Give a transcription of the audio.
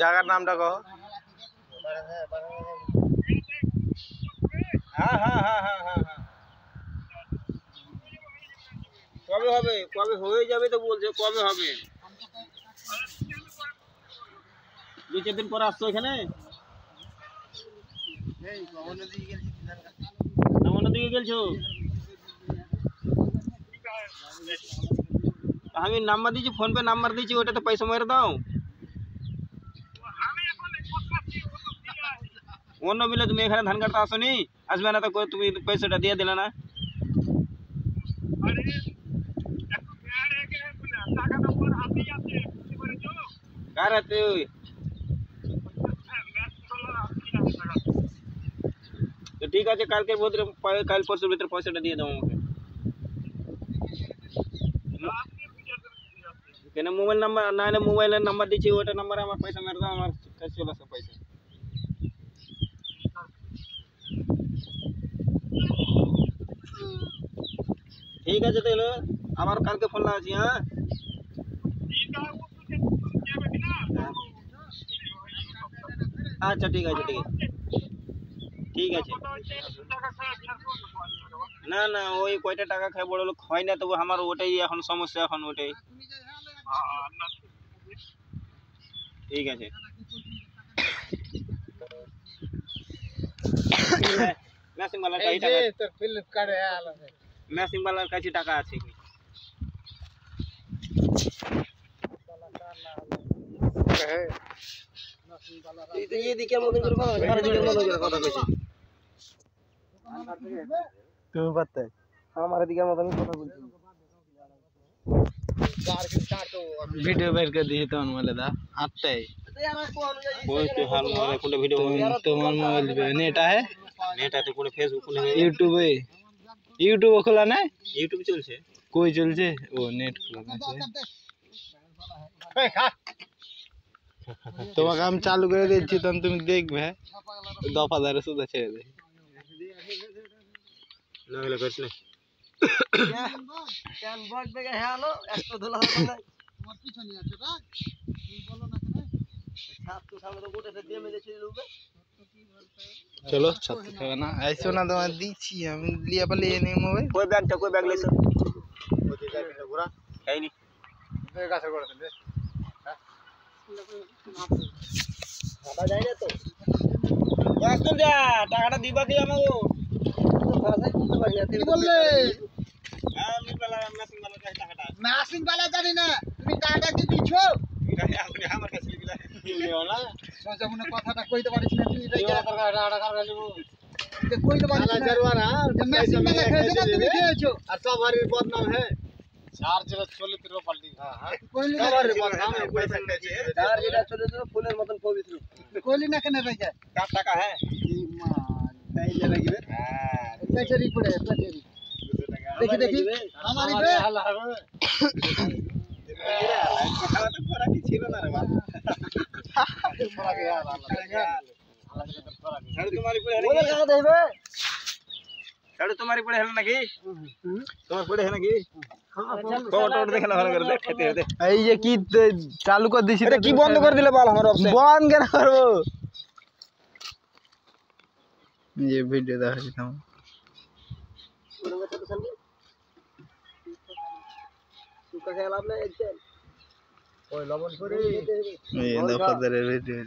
জায়গার নামটা কহ। হ্যাঁ হ্যাঁ হ্যাঁ হ্যাঁ হ্যাঁ হ্যাঁ কবে হবে? কবে হয়ে যাবে তো বলছে, কবে হবে? 2-4 দিন পরে আসছো এখানে? দিকে গেছো? আমি নাম্বার দিয়েছি, ফোন পে নাম্বার দিয়েছি, ওটাতে পয়সা মেরে দাও। অন্য বিলে তুমি এখানে ধান কাটতে আসনি, আসবে না তো তুমি পয়সাটা দিয়ে দিলে না? কার হাতে? তো ঠিক আছে, কালকের ভিতরে, কাল পরশুর ভিতরে পয়সাটা দিয়ে দাও আমাকে। কেন মোবাইল নাম্বার না হলে মোবাইলের নাম্বার দিচ্ছি, ওটা নাম্বারে আমার পয়সা মেরে দাও, আমার কাছে চলে আসে পয়সা। ঠিক আছে তাহলে আবার কালকে ফোন লাগাচ্ছি। হ্যাঁ আচ্ছা ঠিক আছে, ঠিক আছে, ঠিক আছে। না না, ওই কয়টা টাকা খায় বড় লোক হয় না, তবু আমার ওটাই এখন সমস্যা, এখন ওটাই। ঠিক আছে। মেশিন বালার কাছে টাকা আছে কি? তুমি পারতে আমার দিকের মতো আমি কথা বলছি। ভিডিও বের করে দিয়েছি তোমার মোবাইলে দা 8টায়। ওই তো हाल मारे कोन वीडियो তোমার মোবাইল নেট है? नेट है तो कोन फेसबुक कोन यूट्यूब खोला ना? यूट्यूब চলছে কই চলছে? ও নেট খোলা আছে। তোমাকে আমি চালু করে দিচ্ছি, তখন তুমি দেখবে দফাদারে সুদা ছেড়ে দে। না হলে করিস না কেন বক বেগে হ্যালো একটা ধুলা হবে না তোমার পিছনে আছে না তুমি বলো না কেন ছাপ তো সামনে তো গোটাতে দিয়ে মেরে ছেড়ে দেবে। चलो छत पे ना ऐसे ना तो दीची हम लिया पर लेने मोबाइल कोई बैग ले सर वो दे कर पूरा है नहीं बेगा से कर दे हां जाए ना तो बस तुम जा টাকাটা দিবা কি আমাগো তো ভাষাই বলতে পারি না। কি বললে? আমি বলা মেশিং वाला টাকাটা মেশিং वाला জানি না, তুমি টাকাটা কি দিছো? এটা আপনি আমার কাছে দিলা নিও না সোজা মনে কথাটা কইতে পারিস না তুই রে টাকা কারগালিব তে কইতে পারিস না জরওয়ারা মেশিং वाला খেয়েছো না তুমি খেয়েছো আর সবারই বদনাম है চার যেটা চলে তিরো পাল্টি। হ্যাঁ হ্যাঁ কইলি না সবারই বদনাম है পয়সা খাইছে চার যেটা চলে তিরো ফুলের মতন পবিত্র কইলি না কেন রে কার টাকা है কি মা তাই ले लगी हां पेचरी पड़े पेचरी देखी देखी हमारी पे हाल হবে কথা তো করা কি ছিল না রে বাবা করা গে হাল ছাড় তোমারই পড়ে বলে টাকা দেবে ছাড় তোমারই পড়ে হল নাকি তোমার পড়ে है নাকি ফটো দেখলা ভালো করে দেখ খেতে দে এই যে কি চালু করে দিছি এটা কি বন্ধ করে দিলে বল আমার অপশন বন্ধ কেন করব ये वीडियो দেখাচ্ছি না সুকা খেলা আপনি একদম ওই লবণ করে এই দফাদারের ভিডিও